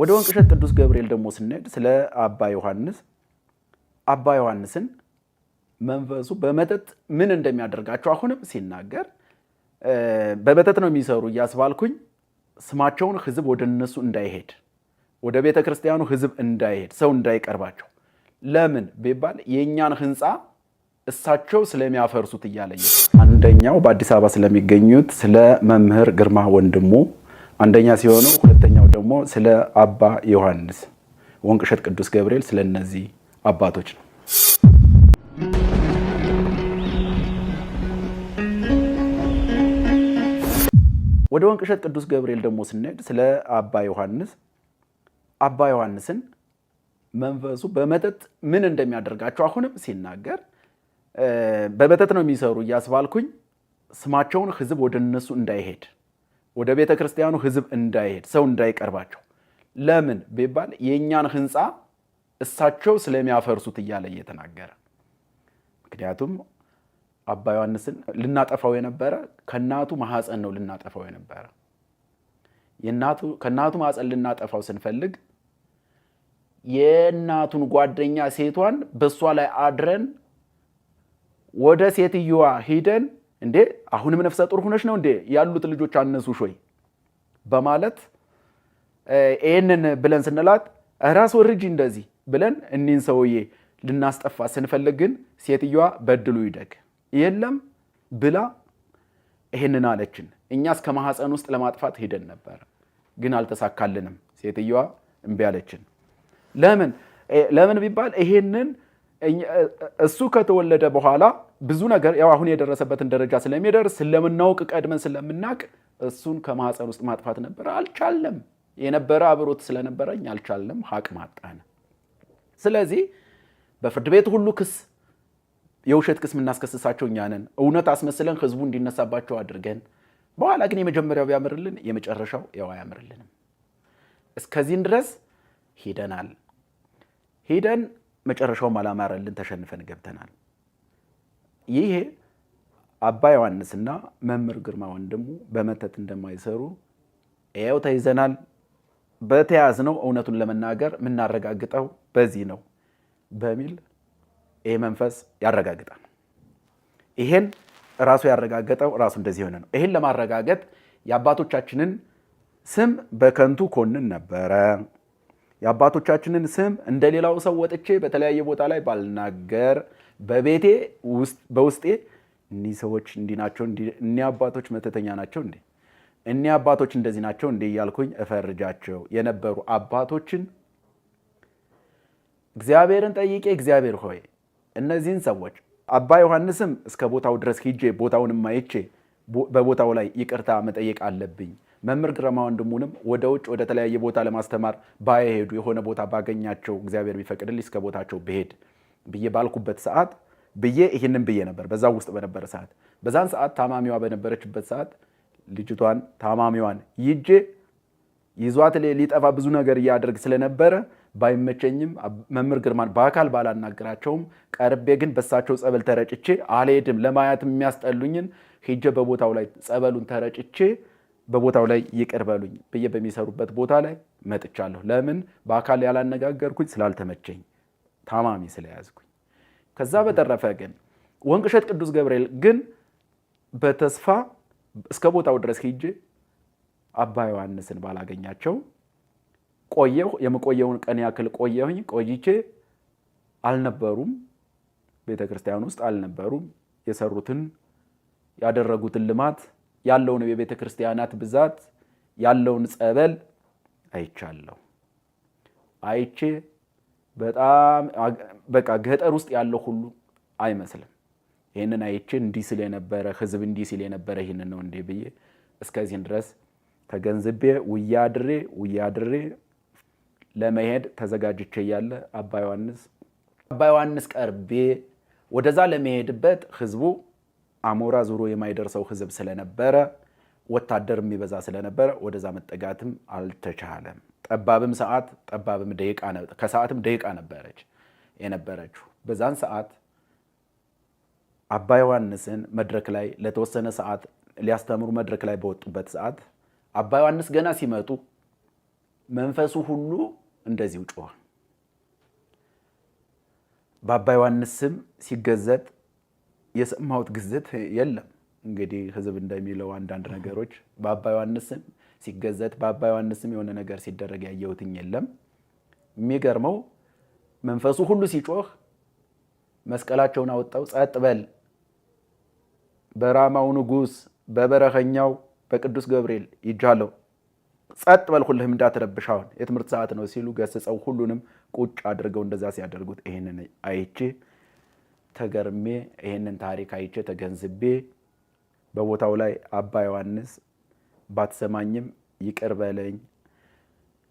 ወደ ወንቅሸት ቅዱስ ገብርኤል ደግሞ ስንሄድ ስለ አባ ዮሐንስን መንፈሱ በመጠጥ ምን እንደሚያደርጋቸው አሁንም ሲናገር በመጠጥ ነው የሚሰሩ እያስባልኩኝ ስማቸውን ህዝብ ወደ እነሱ እንዳይሄድ ወደ ቤተ ክርስቲያኑ ህዝብ እንዳይሄድ ሰው እንዳይቀርባቸው ለምን ቢባል የኛን ህንፃ እሳቸው ስለሚያፈርሱት እያለየ አንደኛው በአዲስ አበባ ስለሚገኙት ስለ መምህር ግርማ ወንድሙ አንደኛ ሲሆኑ ሁለተኛው ደግሞ ስለ አባ ዮሐንስ ወንቅሸት ቅዱስ ገብርኤል ስለነዚህ አባቶች ነው። ወደ ወንቅሸት ቅዱስ ገብርኤል ደግሞ ስንሄድ ስለ አባ ዮሐንስን መንፈሱ በመጠጥ ምን እንደሚያደርጋቸው አሁንም ሲናገር በመጠጥ ነው የሚሰሩ እያስባልኩኝ ስማቸውን ህዝብ ወደ እነሱ እንዳይሄድ ወደ ቤተ ክርስቲያኑ ህዝብ እንዳይሄድ ሰው እንዳይቀርባቸው ለምን ቢባል የኛን ህንፃ እሳቸው ስለሚያፈርሱት እያለ እየተናገረ ምክንያቱም አባ ዮሐንስን ልናጠፋው የነበረ ከናቱ ማህፀን ነው ልናጠፋው የነበረ ከናቱ ማህፀን ልናጠፋው ስንፈልግ የናቱን ጓደኛ ሴቷን በሷ ላይ አድረን ወደ ሴትየዋ ሂደን እንዴ አሁንም ነፍሰ ጡር ሆነሽ ነው እንዴ ያሉት ልጆች አነሱሽ ወይ በማለት ይሄንን ብለን ስንላት ራስ ወርጂ እንደዚህ ብለን እኒን ሰውዬ ልናስጠፋ ስንፈልግ ግን ሴትየዋ በድሉ ይደግ የለም ብላ ይሄንን አለችን። እኛ እስከ ማህፀን ውስጥ ለማጥፋት ሄደን ነበር ግን አልተሳካልንም። ሴትየዋ እምቢ አለችን። ለምን ቢባል ይሄንን እሱ ከተወለደ በኋላ ብዙ ነገር ያው አሁን የደረሰበትን ደረጃ ስለሚደርስ ስለምናውቅ ቀድመን ስለምናቅ እሱን ከማህፀን ውስጥ ማጥፋት ነበር አልቻለም። የነበረ አብሮት ስለነበረኝ አልቻለም። ሀቅ ማጣን። ስለዚህ በፍርድ ቤት ሁሉ ክስ የውሸት ክስ ምናስከስሳቸው እኛ ነን። እውነት አስመስለን ህዝቡ እንዲነሳባቸው አድርገን በኋላ ግን የመጀመሪያው ቢያምርልን የመጨረሻው ያው አያምርልንም። እስከዚህን ድረስ ሄደን መጨረሻው አላማረልን፣ ተሸንፈን ገብተናል። ይሄ አባ ዮሐንስና መምህር ግርማ ወንድሙ በመተት እንደማይሰሩ ያው ተይዘናል። በተያዝነው እውነቱን ለመናገር የምናረጋግጠው በዚህ ነው በሚል ይሄ መንፈስ ያረጋግጣል። ይሄን ራሱ ያረጋገጠው ራሱ እንደዚህ ሆነ ነው። ይሄን ለማረጋገጥ የአባቶቻችንን ስም በከንቱ ኮንን ነበረ። የአባቶቻችንን ስም እንደሌላው ሰው ወጥቼ በተለያየ ቦታ ላይ ባልናገር በቤቴ በውስጤ እኒህ ሰዎች እንዲህ ናቸው፣ እኒህ አባቶች መተተኛ ናቸው እንዴ፣ እኒህ አባቶች እንደዚህ ናቸው እንዴ እያልኩኝ እፈርጃቸው የነበሩ አባቶችን እግዚአብሔርን ጠይቄ እግዚአብሔር ሆይ እነዚህን ሰዎች አባ ዮሐንስም እስከ ቦታው ድረስ ሂጄ ቦታውንም አይቼ በቦታው ላይ ይቅርታ መጠየቅ አለብኝ። መምህር ግርማ ወንድሙንም ወደ ውጭ ወደ ተለያየ ቦታ ለማስተማር ባይሄዱ የሆነ ቦታ ባገኛቸው እግዚአብሔር ቢፈቅድልኝ እስከ ቦታቸው ብሄድ ብዬ ባልኩበት ሰዓት ይህንን ብዬ ነበር። በዛ ውስጥ በነበረ ሰዓት በዛን ሰዓት ታማሚዋ በነበረችበት ሰዓት ልጅቷን ታማሚዋን ይዟት ሊጠፋ ብዙ ነገር እያደርግ ስለነበረ ባይመቸኝም መምህር ግርማን በአካል ባላናገራቸውም ቀርቤ ግን በሳቸው ጸበል ተረጭቼ አልሄድም ለማየት የሚያስጠሉኝን ሂጄ በቦታው ላይ ጸበሉን ተረጭቼ በቦታው ላይ ይቅር በሉኝ ብዬ በሚሰሩበት ቦታ ላይ መጥቻለሁ። ለምን በአካል ያላነጋገርኩኝ ስላልተመቸኝ ታማሚ ስለያዝኩኝ። ከዛ በተረፈ ግን ወንቅሸት ቅዱስ ገብርኤል ግን በተስፋ እስከ ቦታው ድረስ ሂጄ አባ ዮሐንስን ባላገኛቸው ቆየሁ። የምቆየውን ቀን ያክል ቆይቼ አልነበሩም፣ ቤተክርስቲያን ውስጥ አልነበሩም። የሰሩትን ያደረጉትን ልማት ያለውን የቤተ ክርስቲያናት ብዛት ያለውን ጸበል አይቻለሁ። አይቼ በጣም በቃ ገጠር ውስጥ ያለው ሁሉ አይመስልም። ይሄንን አይቼ እንዲህ ሲል የነበረ ህዝብ እንዲህ ሲል የነበረ ይሄንን ነው እንዴ ብዬ እስከዚህን ድረስ ተገንዝቤ ውያድሬ ለመሄድ ተዘጋጅቼ ያለ አባ ዮሐንስ ቀርቤ ወደዛ ለመሄድበት ህዝቡ አሞራ ዙሮ የማይደርሰው ህዝብ ስለነበረ ወታደር የሚበዛ ስለነበረ ወደዛ መጠጋትም አልተቻለም። ጠባብም ደቂቃ ከሰዓትም ደቂቃ ነበረችው። በዛን ሰዓት አባ ዮሐንስን መድረክ ላይ ለተወሰነ ሰዓት ሊያስተምሩ መድረክ ላይ በወጡበት ሰዓት አባ ዮሐንስ ገና ሲመጡ መንፈሱ ሁሉ እንደዚሁ ጮኸ። በአባ ዮሐንስ ስም ሲገዘት የሰማሁት ግዝት የለም። እንግዲህ ህዝብ እንደሚለው አንዳንድ ነገሮች በአባ ዮሐንስ ስም ሲገዘት በአባ ዮሐንስ ስም የሆነ ነገር ሲደረግ ያየሁትኝ የለም። የሚገርመው መንፈሱ ሁሉ ሲጮህ መስቀላቸውን አወጣው፣ ጸጥ በል በራማው ንጉሥ በበረኸኛው በቅዱስ ገብርኤል ይጃለው፣ ጸጥ በል ሁልህም እንዳትረብሽ አሁን የትምህርት ሰዓት ነው ሲሉ ገስጸው ሁሉንም ቁጭ አድርገው እንደዛ ሲያደርጉት ይህንን አይቼ ተገርሜ ይህንን ታሪክ አይቼ ተገንዝቤ በቦታው ላይ አባ ዮሐንስ ባትሰማኝም ይቅር በለኝ፣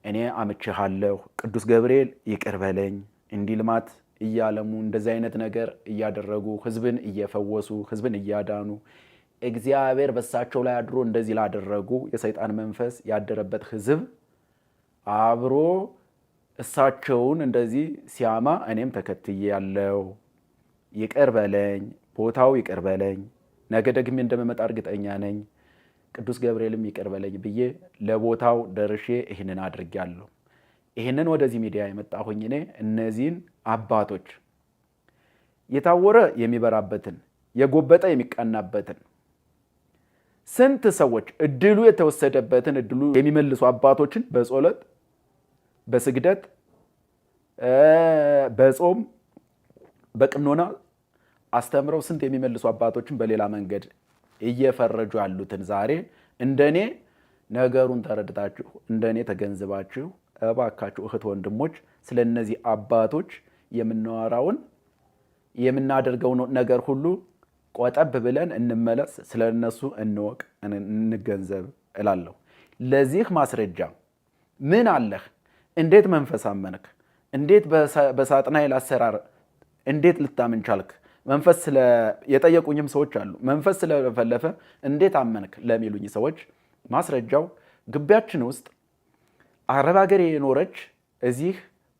እኔ አምቼሃለሁ፣ ቅዱስ ገብርኤል ይቅር በለኝ፣ እንዲህ ልማት እያለሙ እንደዚህ አይነት ነገር እያደረጉ ህዝብን እየፈወሱ ህዝብን እያዳኑ እግዚአብሔር በሳቸው ላይ አድሮ እንደዚህ ላደረጉ የሰይጣን መንፈስ ያደረበት ህዝብ አብሮ እሳቸውን እንደዚህ ሲያማ እኔም ተከትዬ ያለው ይቅር በለኝ፣ ቦታው ይቅር በለኝ፣ ነገ ደግሜ እንደምመጣ እርግጠኛ ነኝ፣ ቅዱስ ገብርኤልም ይቅር በለኝ ብዬ ለቦታው ደርሼ ይህንን አድርጌያለሁ። ይህንን ወደዚህ ሚዲያ የመጣሁኝ እኔ እነዚህን አባቶች የታወረ የሚበራበትን የጎበጠ የሚቀናበትን ስንት ሰዎች እድሉ የተወሰደበትን እድሉ የሚመልሱ አባቶችን በጸሎት በስግደት በጾም በቅኖና አስተምረው ስንት የሚመልሱ አባቶችን በሌላ መንገድ እየፈረጁ ያሉትን ዛሬ እንደኔ ነገሩን ተረድታችሁ እንደኔ ተገንዝባችሁ እባካችሁ እህት ወንድሞች ስለነዚህ አባቶች የምናወራውን የምናደርገው ነገር ሁሉ ቆጠብ ብለን እንመለስ፣ ስለነሱ እንወቅ፣ እንገንዘብ እላለሁ። ለዚህ ማስረጃ ምን አለህ? እንዴት መንፈስ አመንክ? እንዴት በሳጥናኤል አሰራር እንዴት ልታምን ቻልክ? መንፈስ የጠየቁኝም ሰዎች አሉ። መንፈስ ስለፈለፈ እንዴት አመንክ ለሚሉኝ ሰዎች ማስረጃው ግቢያችን ውስጥ አረብ ሀገር የኖረች እዚህ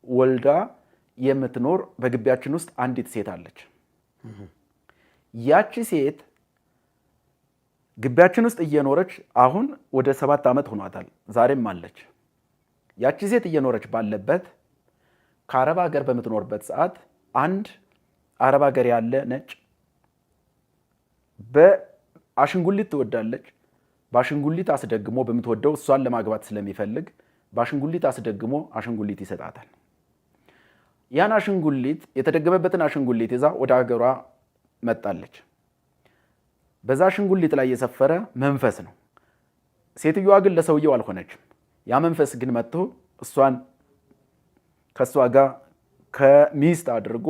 ወልዳ የምትኖር በግቢያችን ውስጥ አንዲት ሴት አለች። ያቺ ሴት ግቢያችን ውስጥ እየኖረች አሁን ወደ 7 ዓመት ሆኗታል። ዛሬም አለች። ያቺ ሴት እየኖረች ባለበት ከአረብ ሀገር በምትኖርበት ሰዓት አንድ አረብ ሀገር ያለ ነጭ በአሽንጉሊት ትወዳለች። በአሽንጉሊት አስደግሞ በምትወደው እሷን ለማግባት ስለሚፈልግ በአሽንጉሊት አስደግሞ አሽንጉሊት ይሰጣታል። ያን አሽንጉሊት የተደገመበትን አሽንጉሊት ይዛ ወደ ሀገሯ መጣለች። በዛ አሽንጉሊት ላይ የሰፈረ መንፈስ ነው። ሴትዮዋ ግን ለሰውየው አልሆነችም። ያ መንፈስ ግን መጥቶ እሷን ከእሷ ጋር ከሚስት አድርጎ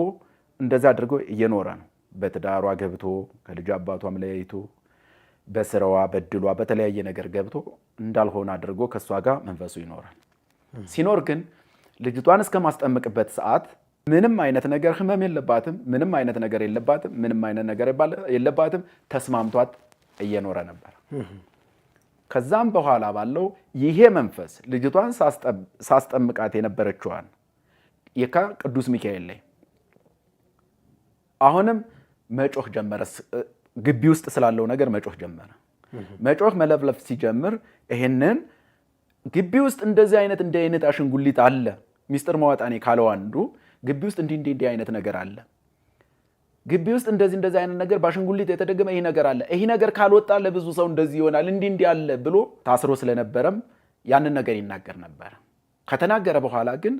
እንደዛ አድርጎ እየኖረ ነው። በትዳሯ ገብቶ ከልጅ አባቷም ለያይቶ በስራዋ በድሏ በተለያየ ነገር ገብቶ እንዳልሆነ አድርጎ ከእሷ ጋር መንፈሱ ይኖራል። ሲኖር ግን ልጅቷን እስከማስጠምቅበት ሰዓት ምንም አይነት ነገር ህመም የለባትም፣ ምንም አይነት ነገር የለባትም፣ ምንም አይነት ነገር የለባትም። ተስማምቷት እየኖረ ነበር። ከዛም በኋላ ባለው ይሄ መንፈስ ልጅቷን ሳስጠምቃት የነበረችዋን የካ ቅዱስ ሚካኤል ላይ አሁንም መጮህ ጀመረ። ግቢ ውስጥ ስላለው ነገር መጮህ ጀመረ። መጮህ መለፍለፍ ሲጀምር ይሄንን ግቢ ውስጥ እንደዚህ አይነት አሽንጉሊት አለ። ሚስጥር ማወጣኔ ካለው አንዱ ግቢ ውስጥ እንዲህ አይነት ነገር አለ። ግቢ ውስጥ እንደዚህ አይነት ነገር በአሽንጉሊት የተደገመ ይሄ ነገር አለ። ይሄ ነገር ካልወጣ ለብዙ ሰው እንደዚህ ይሆናል፣ እንዲህ አለ ብሎ ታስሮ ስለነበረም ያንን ነገር ይናገር ነበር። ከተናገረ በኋላ ግን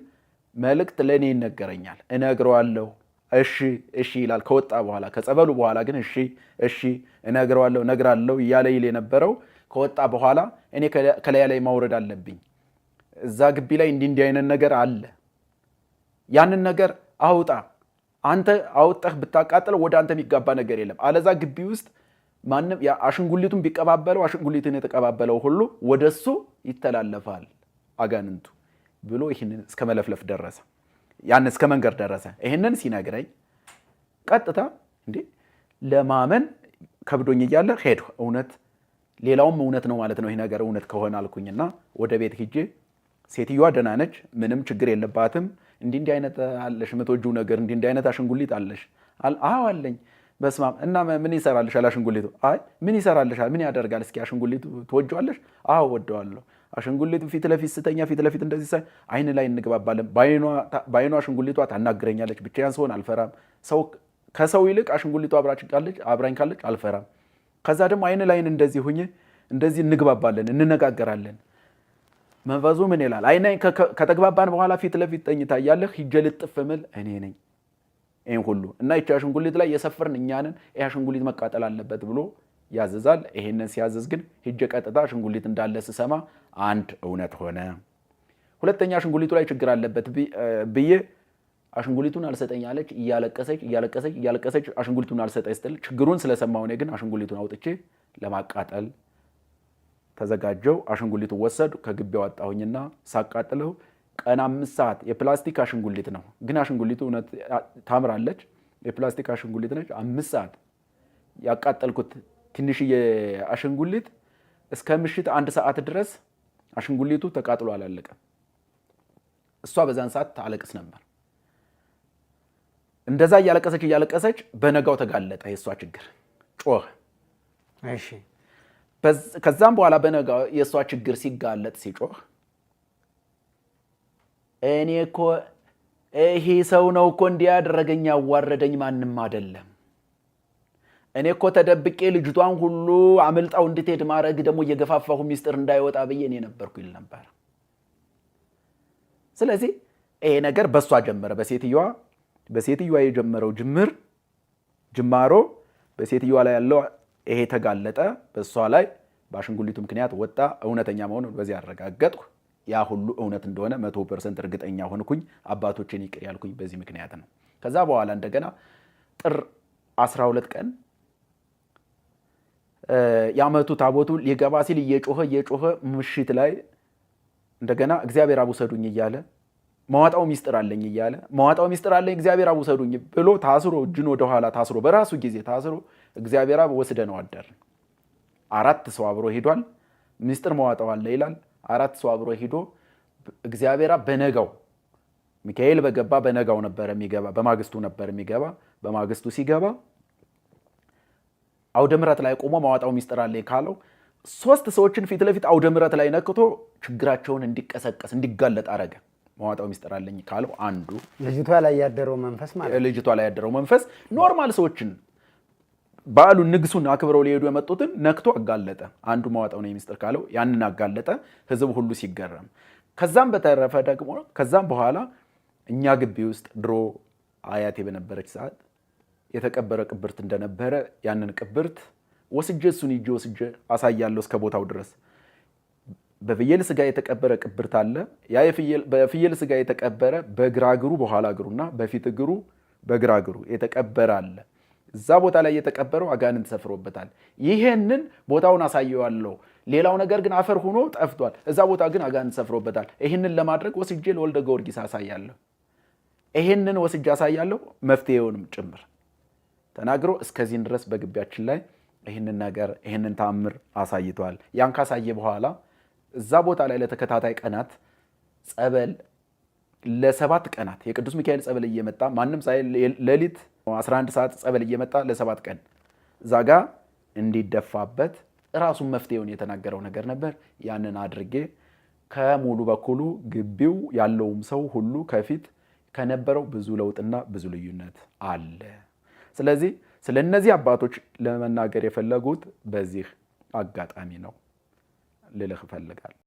መልእክት ለእኔ ይነገረኛል፣ እነግረዋለሁ። እሺ ይላል። ከወጣ በኋላ ከጸበሉ በኋላ ግን እሺ እነግራለሁ እያለ ይል የነበረው ከወጣ በኋላ እኔ ከላይ ላይ ማውረድ አለብኝ። እዛ ግቢ ላይ እንዲህ አይነት ነገር አለ። ያንን ነገር አውጣ። አንተ አውጣህ ብታቃጥለው ወደ አንተ የሚጋባ ነገር የለም። አለዛ ግቢ ውስጥ ማንም አሽንጉሊቱን ቢቀባበለው አሽንጉሊቱን የተቀባበለው ሁሉ ወደሱ ይተላለፋል አጋንንቱ ብሎ ይህንን እስከ መለፍለፍ ደረሰ። ያን እስከ መንገር ደረሰ። ይህንን ሲነግረኝ ቀጥታ እንዴ ለማመን ከብዶኝ እያለ ሄድሁ። እውነት ሌላውም እውነት ነው ማለት ነው ይህ ነገር እውነት ከሆነ አልኩኝና ወደ ቤት ሂጄ ሴትዮዋ ደህና ነች፣ ምንም ችግር የለባትም። እንዲህ አይነት አለሽ የምትወጂው ነገር እንዲህ አይነት አሽንጉሊት አለሽ? አዎ አለኝ። በስመ አብ። እና ምን ይሰራልሻል አሽንጉሊቱ? አይ ምን ይሰራልሻል? ምን ያደርጋል? እስኪ አሽንጉሊቱ ትወጂዋለሽ? አዎ ወደዋለሁ። አሽንጉሊቱ ፊት ለፊት ስተኛ ፊት ለፊት እንደዚህ ሳይ አይን ላይ እንግባባለን። በአይኗ አሽንጉሊቷ ታናግረኛለች። ብቻዬን ስሆን አልፈራም። ከሰው ይልቅ አሽንጉሊቷ አብራኝ ካለች አልፈራም። ከዛ ደግሞ አይን ላይን እንደዚህ ሁኜ እንደዚህ እንግባባለን፣ እንነጋገራለን። መንፈሱ ምን ይላል? አይን ከተግባባን በኋላ ፊት ለፊት ተኝታ እያለህ ሂጄ ልጥፍ ምል እኔ ነኝ። ይሄን ሁሉ እና ይቺ አሽንጉሊት ላይ የሰፈርን እኛንን ይሄ አሽንጉሊት መቃጠል አለበት ብሎ ያዘዛል። ይሄንን ሲያዘዝ ግን ሂጄ ቀጥታ አሽንጉሊት እንዳለ ስሰማ አንድ እውነት ሆነ። ሁለተኛ አሽንጉሊቱ ላይ ችግር አለበት ብዬ አሽንጉሊቱን አልሰጠኝ አለች። እያለቀሰች አሽንጉሊቱን አልሰጠኝ ስትል ችግሩን ስለሰማሁ እኔ ግን አሽንጉሊቱን አውጥቼ ለማቃጠል ተዘጋጀው። አሽንጉሊቱን ወሰዱ፣ ከግቢው አወጣሁኝና ሳቃጥለው ቀን 5 ሰዓት የፕላስቲክ አሽንጉሊት ነው፣ ግን አሽንጉሊቱ እውነት ታምራለች። የፕላስቲክ አሽንጉሊት ነች። 5 ሰዓት ያቃጠልኩት ትንሽዬ አሽንጉሊት እስከ ምሽት 1 ሰዓት ድረስ አሽንጉሊቱ ተቃጥሎ አላለቀም። እሷ በዛን ሰዓት ታለቅስ ነበር። እንደዛ እያለቀሰች በነጋው ተጋለጠ የእሷ ችግር፣ ጮኸ። እሺ። ከዛም በኋላ በነጋው የእሷ ችግር ሲጋለጥ ሲጮህ እኔ እኮ ይሄ ሰው ነው እኮ እንዲያደረገኝ ያዋረደኝ ማንም አይደለም። እኔ እኮ ተደብቄ ልጅቷን ሁሉ አምልጣው እንድትሄድ ማድረግ ደግሞ እየገፋፋሁ ሚስጥር እንዳይወጣ ብዬ እኔ ነበርኩ ይል ነበር። ስለዚህ ይሄ ነገር በሷ ጀመረ። በሴትዮዋ የጀመረው ጅማሮ በሴትዮዋ ላይ ያለው ይሄ ተጋለጠ። በሷ ላይ በአሽንጉሊቱ ምክንያት ወጣ። እውነተኛ መሆኑን በዚህ አረጋገጥኩ። ያ ሁሉ እውነት እንደሆነ 100% እርግጠኛ ሆንኩኝ። አባቶችን ይቅር ያልኩኝ በዚህ ምክንያት ነው። ከዛ በኋላ እንደገና ጥር 12 ቀን የዓመቱ ታቦቱ ሊገባ ሲል እየጮኸ ምሽት ላይ እንደገና እግዚአብሔር አቡሰዱኝ እያለ መዋጣው ሚስጥር አለኝ እግዚአብሔር አቡሰዱኝ ብሎ ታስሮ እጁን ወደኋላ ታስሮ በራሱ ጊዜ ታስሮ እግዚአብሔር ወስደነው አደርን። 4 ሰው አብሮ ሄዷል። ሚስጥር መዋጣው አለ ይላል። 4 ሰው አብሮ ሄዶ እግዚአብሔር በነጋው ሚካኤል በገባ በነጋው ነበር የሚገባ፣ በማግስቱ ነበር የሚገባ። በማግስቱ ሲገባ አውደ ምሕረት ላይ ቆሞ ማዋጣው ሚስጥር አለ ካለው 3 ሰዎችን ፊት ለፊት አውደ ምሕረት ላይ ነክቶ ችግራቸውን እንዲቀሰቀስ እንዲጋለጥ አረገ። ማዋጣው ሚስጥር አለኝ ካለው አንዱ ልጅቷ ላይ ያደረው መንፈስ ማለት ልጅቷ ላይ ያደረው መንፈስ ኖርማል ሰዎችን በዓሉ ንግሱን አክብረው ሊሄዱ የመጡትን ነክቶ አጋለጠ። አንዱ ማዋጣው ነው ሚስጥር ካለው ያንን አጋለጠ። ህዝብ ሁሉ ሲገረም ከዛም በተረፈ ደግሞ ከዛም በኋላ እኛ ግቢ ውስጥ ድሮ አያቴ በነበረች ሰዓት የተቀበረ ቅብርት እንደነበረ ያንን ቅብርት እሱን ይዤ አሳያለሁ እስከ ቦታው ድረስ። በፍየል ስጋ የተቀበረ ቅብርት አለ። ያ በፍየል ስጋ የተቀበረ በግራ እግሩ በኋላ እግሩና በፊት እግሩ በግራ እግሩ የተቀበረ አለ። እዛ ቦታ ላይ የተቀበረው አጋንንት ሰፍሮበታል። ይሄንን ቦታውን አሳየዋለሁ። ሌላው ነገር ግን አፈር ሆኖ ጠፍቷል። እዛ ቦታ ግን አጋንንት ሰፍሮበታል። ይሄንን ለማድረግ ወስጄ ለወልደ ጊዮርጊስ አሳያለሁ። ይሄንን ወስጄ አሳያለሁ መፍትሄውንም ጭምር ተናግሮ እስከዚህን ድረስ በግቢያችን ላይ ይሄንን ተአምር አሳይቷል። ያን ካሳየ በኋላ እዛ ቦታ ላይ ለተከታታይ ቀናት ጸበል ለ7 ቀናት የቅዱስ ሚካኤል ጸበል እየመጣ ማንም ሳይል ሌሊት 11 ሰዓት ጸበል እየመጣ ለ7 ቀን ዛጋ እንዲደፋበት ራሱን መፍትሄውን የተናገረው ነገር ነበር። ያንን አድርጌ ከሙሉ በኩሉ ግቢው ያለውም ሰው ሁሉ ከፊት ከነበረው ብዙ ለውጥና ብዙ ልዩነት አለ። ስለዚህ ስለነዚህ አባቶች ለመናገር የፈለጉት በዚህ አጋጣሚ ነው ልልህ እፈልጋለሁ።